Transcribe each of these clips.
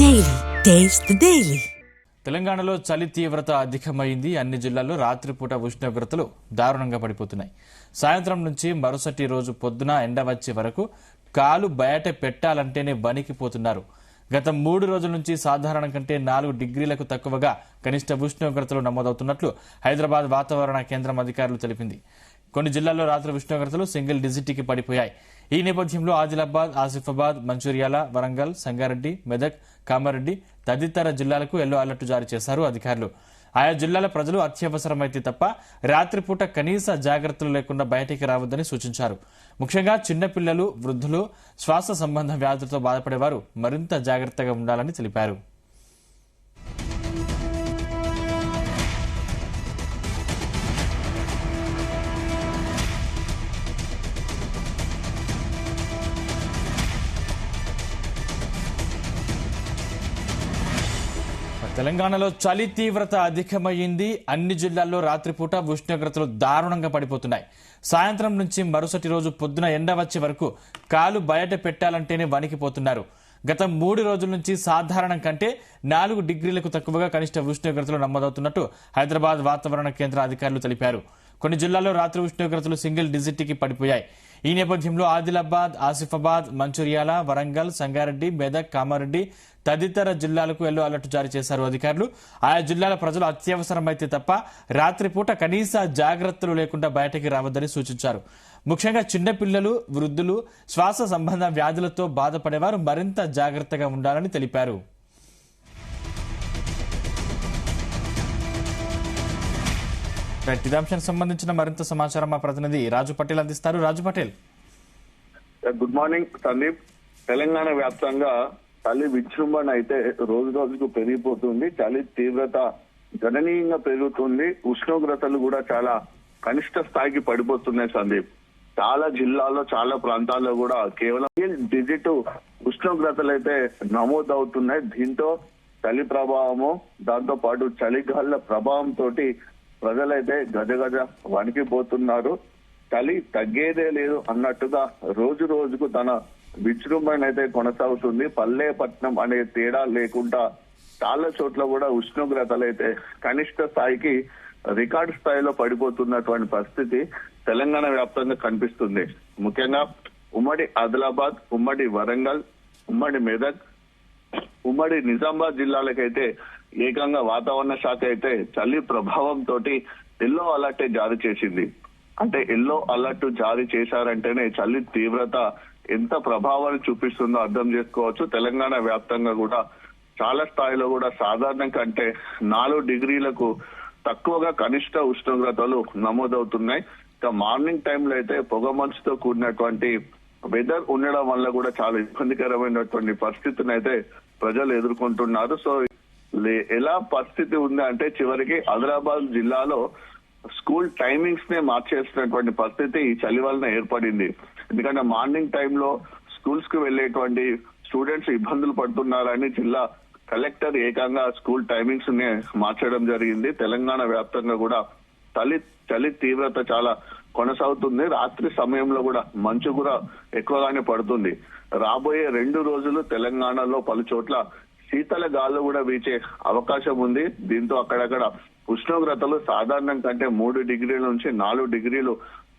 Daily. Taste the Daily. తెలంగాణలో చలి తీవ్రత అధికమైంది. అన్ని జిల్లాల్లో రాత్రిపూట ఉష్ణోగ్రతలు దారుణంగా పడిపోతున్నాయి. సాయంత్రం నుంచి మరుసటి రోజు పొద్దున ఎండ వచ్చే వరకు కాలు బయట పెట్టాలంటేనే వణికిపోతున్నారు. గత 3 రోజుల నుంచి సాధారణం కంటే 4 డిగ్రీలకు తక్కువగా కనిష్ట ఉష్ణోగ్రతలు నమోదవుతున్నట్లు హైదరాబాద్ వాతావరణ కేంద్రం అధికారులు తెలిపింది. కొన్ని జిల్లాల్లో రాత్రి ఉష్ణోగ్రతలు సింగిల్ డిజిట్కి పడిపోయాయి. ఈ నేపథ్యంలో ఆదిలాబాద్, ఆసిఫాబాద్, మంచిర్యాల, వరంగల్, సంగారెడ్డి, మెదక్, కామారెడ్డి తదితర జిల్లాలకు ఎల్లో అలర్ట్ జారీ చేశారు అధికారులు. ఆయా జిల్లాల ప్రజలు అత్యవసరమైతే తప్ప రాత్రిపూట కనీస జాగ్రత్తలు లేకుండా బయటికి రావద్దని సూచించారు. ముఖ్యంగా చిన్నపిల్లలు, వృద్ధులు, శ్వాస సంబంధ వ్యాధులతో బాధపడేవారు మరింత జాగ్రత్తగా ఉండాలని తెలిపారు. తెలంగాణలో చలి తీవ్రత అధికమైంది. అన్ని జిల్లాల్లో రాత్రిపూట ఉష్ణోగ్రతలు దారుణంగా పడిపోతున్నాయి. సాయంత్రం నుంచి మరుసటి రోజు పొద్దున ఎండ వచ్చే వరకు కాలు బయట పెట్టాలంటేనే వణికిపోతున్నారు. గత 3 రోజుల నుంచి సాధారణం కంటే 4 డిగ్రీలకు తక్కువగా కనిష్ట ఉష్ణోగ్రతలు నమోదవుతున్నట్టు హైదరాబాద్ వాతావరణ కేంద్ర అధికారులు తెలిపారు. కొన్ని జిల్లాల్లో రాత్రి ఉష్ణోగ్రతలు సింగిల్ డిజిట్కి పడిపోయాయి. ఈ నేపథ్యంలో ఆదిలాబాద్, ఆసిఫాబాద్, మంచిర్యాల, వరంగల్, సంగారెడ్డి, మెదక్, కామారెడ్డి తదితర జిల్లాలకు ఎల్లో అలర్ట్ జారీ చేశారు అధికారులు. ఆయా జిల్లాల ప్రజలు అత్యవసరమైతే తప్ప రాత్రిపూట కనీస జాగ్రత్తలు లేకుండా బయటకి రావద్దని సూచించారు. ముఖ్యంగా చిన్నపిల్లలు, వృద్ధులు, శ్వాస సంబంధ వ్యాధులతో బాధపడేవారు మరింత జాగ్రత్తగా ఉండాలని తెలిపారు. ఇదే అంశానికి సంబంధించిన మరింత సమాచారం మా ప్రతినిధి రాజు పటేల్ అందిస్తారు. రాజు పటేల్, గుడ్ మార్నింగ్ సందీప్. తెలంగాణ వ్యాప్తంగా చలి విజృంభణ అయితే రోజు రోజుకు పెరిగిపోతుంది. చలి తీవ్రత గణనీయంగా పెరుగుతుంది. ఉష్ణోగ్రతలు కూడా చాలా కనిష్ట స్థాయికి పడిపోతున్నాయి సందీప్. చాలా జిల్లాల్లో, చాలా ప్రాంతాల్లో కూడా కేవలం డిజిట్ ఉష్ణోగ్రతలు అయితే నమోదవుతున్నాయి. దీంతో చలి ప్రభావము, దాంతో పాటు చలిగాళ్ల ప్రభావంతో ప్రజలైతే గజగజ వణికిపోతున్నారు. చలి తగ్గేదే లేదు అన్నట్టుగా రోజు రోజుకు తన విజృంభణ అయితే కొనసాగుతుంది. పల్లె పట్నం అనే తేడా లేకుండా చాలా చోట్ల కూడా ఉష్ణోగ్రతలు అయితే కనిష్ట స్థాయికి రికార్డు స్థాయిలో పడిపోతున్నటువంటి పరిస్థితి తెలంగాణ వ్యాప్తంగా కనిపిస్తుంది. ముఖ్యంగా ఉమ్మడి ఆదిలాబాద్, ఉమ్మడి వరంగల్, ఉమ్మడి మెదక్, ఉమ్మడి నిజామాబాద్ జిల్లాలకైతే ఏకంగా వాతావరణ శాఖ అయితే చలి ప్రభావంతో ఎల్లో అలర్ట్ జారీ చేసింది. అంటే ఎల్లో అలర్ట్ జారీ చేశారంటేనే చలి తీవ్రత ఎంత ప్రభావాన్ని చూపిస్తుందో అర్థం చేసుకోవచ్చు. తెలంగాణ వ్యాప్తంగా కూడా చాలా స్థాయిలో కూడా సాధారణం కంటే 4 డిగ్రీలకు తక్కువగా కనిష్ట ఉష్ణోగ్రతలు నమోదవుతున్నాయి. ఇక మార్నింగ్ టైంలో అయితే పొగ మంచుతో కూడినటువంటి వెదర్ ఉండడం వల్ల కూడా చాలా ఇబ్బందికరమైనటువంటి పరిస్థితిని అయితే ప్రజలు ఎదుర్కొంటున్నారు. సో ఎలా పరిస్థితి ఉంది అంటే చివరికి ఆదిలాబాద్ జిల్లాలో స్కూల్ టైమింగ్స్ నే మార్చేసినటువంటి పరిస్థితి ఈ చలి వలన ఏర్పడింది. ఎందుకంటే మార్నింగ్ టైంలో స్కూల్స్ కు వెళ్లేటువంటి స్టూడెంట్స్ ఇబ్బందులు పడుతున్నారని జిల్లా కలెక్టర్ ఏకంగా స్కూల్ టైమింగ్స్ నే మార్చడం జరిగింది. తెలంగాణ వ్యాప్తంగా కూడా చలి తీవ్రత చాలా కొనసాగుతుంది. రాత్రి సమయంలో కూడా మంచు కూడా ఎక్కువగానే పడుతుంది. రాబోయే 2 రోజులు తెలంగాణలో పలు చోట్ల శీతల గాలు కూడా వీచే అవకాశం ఉంది. దీంతో అక్కడక్కడ ఉష్ణోగ్రతలు సాధారణం కంటే 3 డిగ్రీల నుంచి 4 డిగ్రీలు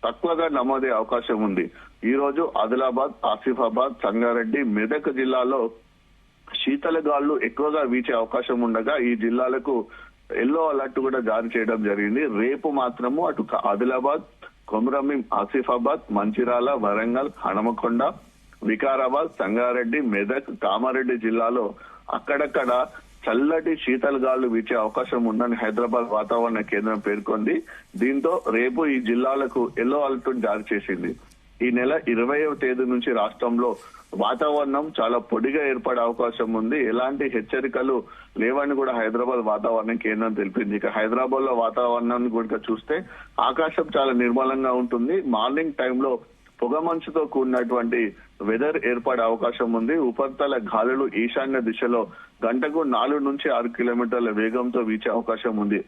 తక్కువగా నమోదే అవకాశం ఉంది. ఈ రోజు ఆదిలాబాద్, ఆసిఫాబాద్, సంగారెడ్డి, మెదక్ జిల్లాలో శీతల గాళ్లు ఎక్కువగా వీచే అవకాశం ఉండగా ఈ జిల్లాలకు ఎల్లో అలర్ట్ కూడా జారీ చేయడం జరిగింది. రేపు మాత్రము అటు ఆదిలాబాద్, కొమరంభీం, ఆసిఫాబాద్, మంచిర్యాల, వరంగల్, హనుమకొండ, వికారాబాద్, సంగారెడ్డి, మెదక్, కామారెడ్డి జిల్లాలో అక్కడక్కడ చల్లటి శీతల గాళ్లు వీచే అవకాశం ఉందని హైదరాబాద్ వాతావరణ కేంద్రం పేర్కొంది. దీంతో రేపు ఈ జిల్లాలకు ఎల్లో అలర్ట్ జారీ చేసింది. ఈ నెల 20వ తేదీ నుంచి రాష్ట్రంలో వాతావరణం చాలా పొడిగా ఏర్పడే అవకాశం ఉంది. ఎలాంటి హెచ్చరికలు లేవని కూడా హైదరాబాద్ వాతావరణ కేంద్రం తెలిపింది. ఇక హైదరాబాద్ లో వాతావరణాన్ని కూడా చూస్తే ఆకాశం చాలా నిర్మలంగా ఉంటుంది. మార్నింగ్ టైంలో పొగ మంచుతో కూడినటువంటి వెదర్ ఏర్పడే అవకాశం ఉంది. ఉపరితల గాలులు ఈశాన్య దిశలో గంటకు 4 నుంచి 6 కిలోమీటర్ల వేగంతో వీచే అవకాశం ఉంది.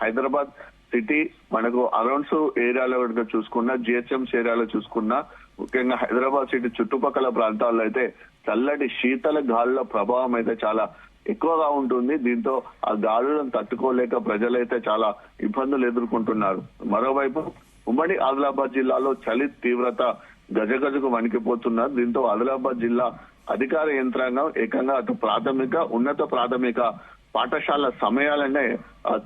హైదరాబాద్ సిటీ మనకు అరౌండ్స్ ఏరియాలో చూసుకున్నా, జిహెచ్ఎంసీ ఏరియాలో చూసుకున్నా, ముఖ్యంగా హైదరాబాద్ సిటీ చుట్టుపక్కల ప్రాంతాల్లో అయితే చల్లటి శీతల గాలుల ప్రభావం అయితే చాలా ఎక్కువగా ఉంటుంది. దీంతో ఆ గాలులను తట్టుకోలేక ప్రజలైతే చాలా ఇబ్బందులు ఎదుర్కొంటున్నారు. మరోవైపు ఉమ్మడి ఆదిలాబాద్ జిల్లాలో చలి తీవ్రత గజగజకు వణికిపోతున్నారు. దీంతో ఆదిలాబాద్ జిల్లా అధికార యంత్రాంగం ఏకంగా అటు ప్రాథమిక ఉన్నత ప్రాథమిక పాఠశాల సమయాలనే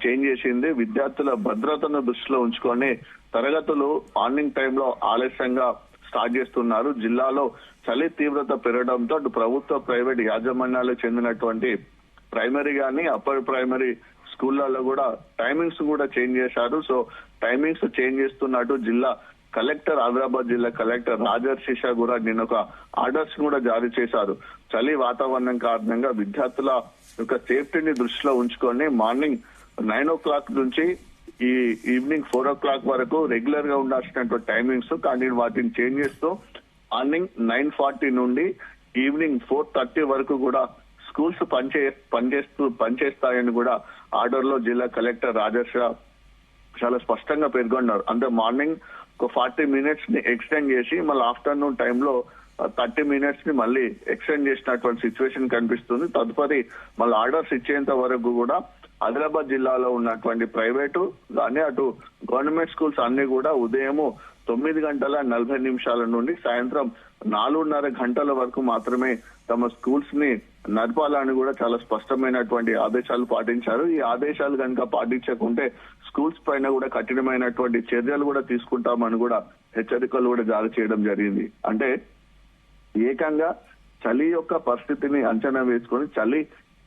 చేంజ్ చేసింది. విద్యార్థుల భద్రతను దృష్టిలో ఉంచుకొని తరగతులు మార్నింగ్ టైంలో ఆలస్యంగా స్టార్ట్ చేస్తున్నారు. జిల్లాలో చలి తీవ్రత పెరగడంతో అటు ప్రభుత్వ ప్రైవేట్ యాజమాన్యాలకు చెందినటువంటి ప్రైమరీ గానీ అప్పర్ ప్రైమరీ స్కూళ్లలో కూడా టైమింగ్స్ కూడా చేంజ్ చేశారు. సో టైమింగ్స్ చేంజ్ చేస్తున్నట్టు జిల్లా కలెక్టర్ ఆదిలాబాద్ జిల్లా కలెక్టర్ రాజర్షిషా కూడా నిన్న ఒక ఆర్డర్స్ కూడా జారీ చేశారు. చలి వాతావరణం కారణంగా విద్యార్థుల యొక్క సేఫ్టీని దృష్టిలో ఉంచుకొని మార్నింగ్ 9 o'clock నుంచి ఈ ఈవినింగ్ 4 o'clock వరకు రెగ్యులర్ గా ఉండాల్సినటువంటి టైమింగ్స్, కానీ వాటిని చేంజ్ చేస్తూ మార్నింగ్ 9:40 నుండి ఈవినింగ్ 4:30 వరకు కూడా స్కూల్స్ పనిచేస్తాయని కూడా ఆర్డర్ లో జిల్లా కలెక్టర్ రాజర్షా చాలా స్పష్టంగా పేర్కొన్నారు. అంటే మార్నింగ్ ఒక 40 minutes ని ఎక్స్టెండ్ చేసి మళ్ళీ ఆఫ్టర్నూన్ టైంలో 30 minutes ని మళ్ళీ ఎక్స్టెండ్ చేసినటువంటి సిచ్యువేషన్ కనిపిస్తుంది. తదుపరి మళ్ళీ ఆర్డర్స్ ఇచ్చేంత వరకు కూడా ఆదిలాబాద్ జిల్లాలో ఉన్నటువంటి ప్రైవేటు కానీ అటు గవర్నమెంట్ స్కూల్స్ అన్ని కూడా ఉదయం 9:40 నుండి సాయంత్రం 4:30 వరకు మాత్రమే తమ స్కూల్స్ ని నడపాలని కూడా చాలా స్పష్టమైనటువంటి ఆదేశాలు పాటించారు. ఈ ఆదేశాలు కనుక పాటించకుంటే స్కూల్స్ పైన కూడా కఠినమైనటువంటి చర్యలు కూడా తీసుకుంటామని కూడా హెచ్చరికలు కూడా జారీ చేయడం జరిగింది. అంటే ఏకంగా చలి యొక్క పరిస్థితిని అంచనా వేసుకొని చలి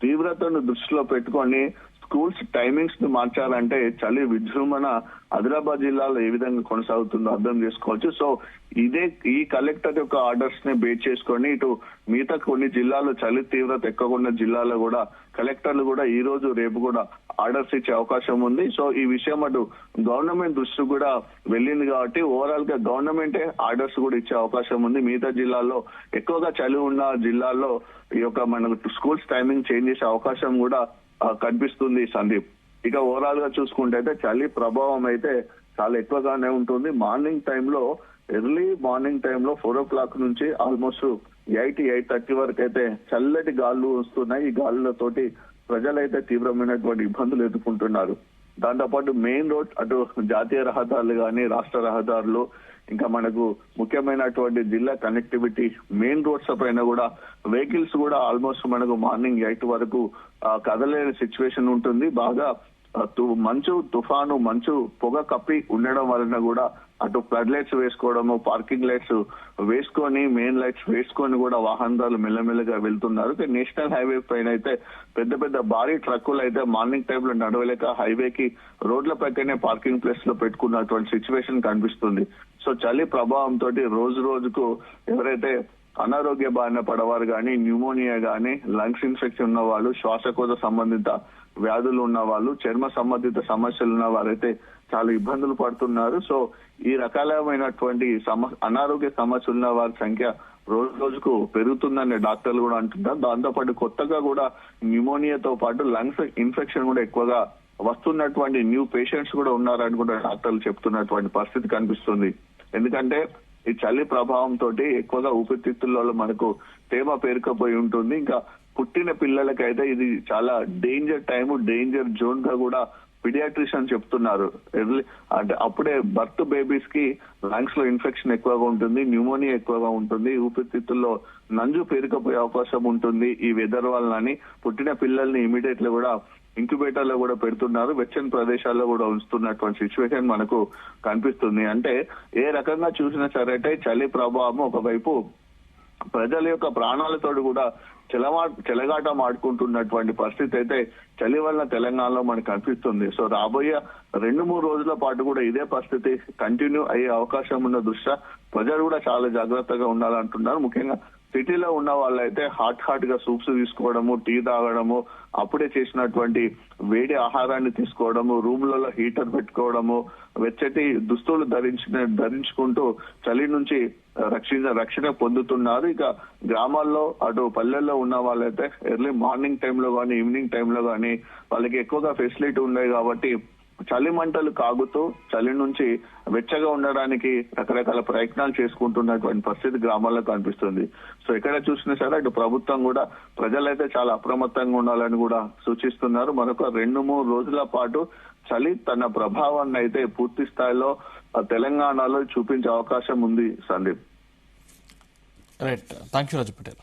తీవ్రతను దృష్టిలో పెట్టుకొని స్కూల్స్ టైమింగ్స్ ను మార్చాలంటే చలి విజృంభణ ఆదిలాబాద్ జిల్లాలో ఏ విధంగా కొనసాగుతుందో అర్థం చేసుకోవచ్చు. సో ఈ కలెక్టర్ యొక్క ఆర్డర్స్ ని బేస్ చేసుకొని ఇటు మిగతా కొన్ని జిల్లాలో చలి తీవ్రత ఎక్కువ ఉన్న జిల్లాలో కూడా కలెక్టర్లు కూడా ఈ రోజు రేపు కూడా ఆర్డర్స్ ఇచ్చే అవకాశం ఉంది. సో ఈ విషయం అటు గవర్నమెంట్ దృష్టి కూడా వెళ్ళింది కాబట్టి ఓవరాల్ గా గవర్నమెంటే ఆర్డర్స్ కూడా ఇచ్చే అవకాశం ఉంది. మిగతా జిల్లాల్లో ఎక్కువగా చలి ఉన్న జిల్లాల్లో ఈ యొక్క మనకు స్కూల్స్ టైమింగ్ చేంజ్ చేసే అవకాశం కూడా కనిపిస్తుంది సందీప్. ఇక ఓవరాల్ గా చూసుకుంటే అయితే చలి ప్రభావం అయితే చాలా ఎక్కువగానే ఉంటుంది. మార్నింగ్ టైంలో ఎర్లీ మార్నింగ్ టైంలో 4 o'clock నుంచి ఆల్మోస్ట్ 8:30 వరకు అయితే చల్లటి గాలులు వస్తున్నాయి. ఈ గాలులతోటి ప్రజలైతే తీవ్రమైనటువంటి ఇబ్బందులు ఎదుర్కొంటున్నారు. దాంతోపాటు మెయిన్ రోడ్ అటు జాతీయ రహదారులు కానీ రాష్ట్ర రహదారులు ఇంకా మనకు ముఖ్యమైనటువంటి జిల్లా కనెక్టివిటీ మెయిన్ రోడ్స్ పైన కూడా వెహికల్స్ కూడా ఆల్మోస్ట్ మనకు మార్నింగ్ 8 వరకు కదలేని సిచ్యువేషన్ ఉంటుంది. బాగా మంచు తుఫాను మంచు పొగ కప్పి ఉండడం వలన కూడా అటు ఫ్లడ్ లైట్స్ వేసుకోవడము పార్కింగ్ లైట్స్ వేసుకొని మెయిన్ లైట్స్ వేసుకొని కూడా వాహనదారులు మెల్లమెల్లగా వెళ్తున్నారు. నేషనల్ హైవే పైన అయితే పెద్ద భారీ ట్రక్కులు అయితే మార్నింగ్ టైంలో నడవలేక హైవేకి రోడ్ల పక్కనే పార్కింగ్ ప్లేస్ లో పెట్టుకున్నటువంటి సిచ్యువేషన్ కనిపిస్తుంది. సో చలి ప్రభావంతో రోజు రోజుకు ఎవరైతే అనారోగ్య బారిన పడవారు కానీ న్యూమోనియా కానీ లంగ్స్ ఇన్ఫెక్షన్ ఉన్న వాళ్ళు శ్వాసకోశ సంబంధిత వ్యాధులు ఉన్న వాళ్ళు చర్మ సంబంధిత సమస్యలు ఉన్న వారైతే చాలా ఇబ్బందులు పడుతున్నారు. సో ఈ రకాలమైనటువంటి అనారోగ్య సమస్యలు ఉన్న వారి సంఖ్య రోజు రోజుకు పెరుగుతుందని డాక్టర్లు కూడా అంటున్నారు. దాంతోపాటు కొత్తగా కూడా న్యూమోనియాతో పాటు లంగ్స్ ఇన్ఫెక్షన్ కూడా ఎక్కువగా వస్తున్నటువంటి న్యూ పేషెంట్స్ కూడా ఉన్నారని కూడా డాక్టర్లు చెప్తున్నటువంటి పరిస్థితి కనిపిస్తుంది. ఎందుకంటే ఈ చలి ప్రభావంతో ఎక్కువగా ఊపిరితిత్తుల్లో మనకు తేమ పేరుకపోయి ఉంటుంది. ఇంకా పుట్టిన పిల్లలకైతే ఇది చాలా డేంజర్ టైం డేంజర్ జోన్ గా కూడా పీడియాట్రిషియన్ చెప్తున్నారు. అంటే అప్పుడే బర్త్ బేబీస్ కి లంగ్స్ లో ఇన్ఫెక్షన్ ఎక్కువగా ఉంటుంది, న్యూమోనియా ఎక్కువగా ఉంటుంది, ఊపిరితిత్తుల్లో నంజు పేరుకపోయే అవకాశం ఉంటుంది ఈ వెదర్ వలనని పుట్టిన పిల్లల్ని ఇమీడియట్ గా కూడా ఇంక్యుబేటర్ లో కూడా పెడుతున్నారు. వెచ్చని ప్రదేశాల్లో కూడా ఉంచుతున్నటువంటి సిచ్యువేషన్ మనకు కనిపిస్తుంది. అంటే ఏ రకంగా చూసినా సరే చలి ప్రభావం ఒకవైపు ప్రజల యొక్క ప్రాణాలతో కూడా చెలగాటం ఆడుకుంటున్నటువంటి పరిస్థితి అయితే చలి వల్ల తెలంగాణలో మనకు కనిపిస్తుంది. సో రాబోయే 2-3 రోజుల పాటు కూడా ఇదే పరిస్థితి కంటిన్యూ అయ్యే అవకాశం ఉన్న దృష్ట్యా ప్రజలు కూడా చాలా జాగ్రత్తగా ఉండాలంటున్నారు. ముఖ్యంగా సిటీలో ఉన్న వాళ్ళైతే హాట్ గా సూప్స్ తీసుకోవడము, టీ తాగడము, అప్పుడే చేసినటువంటి వేడి ఆహారాన్ని తీసుకోవడము, రూమ్లలో హీటర్ పెట్టుకోవడము, వెచ్చటి దుస్తులు ధరించుకుంటూ చలి నుంచి రక్షణ పొందుతున్నారు. ఇక గ్రామాల్లో అటు పల్లెల్లో ఉన్న వాళ్ళైతే ఎర్లీ మార్నింగ్ టైంలో కానీ ఈవినింగ్ టైంలో కానీ వాళ్ళకి ఎక్కువగా ఫెసిలిటీ ఉన్నాయి కాబట్టి చలి మంటలు కాగుతూ చలి నుంచి వెచ్చగా ఉండడానికి రకరకాల ప్రయత్నాలు చేసుకుంటున్నటువంటి పరిస్థితి గ్రామాల్లో కనిపిస్తుంది. సో ఎక్కడ చూసినా సరే అటు ప్రభుత్వం కూడా ప్రజలైతే చాలా అప్రమత్తంగా ఉండాలని కూడా సూచిస్తున్నారు. మరొక 2-3 రోజుల పాటు చలి తన ప్రభావాన్ని అయితే పూర్తి స్థాయిలో తెలంగాణలో చూపించే అవకాశం ఉంది. Sandeep, right, thank you Raju Patel.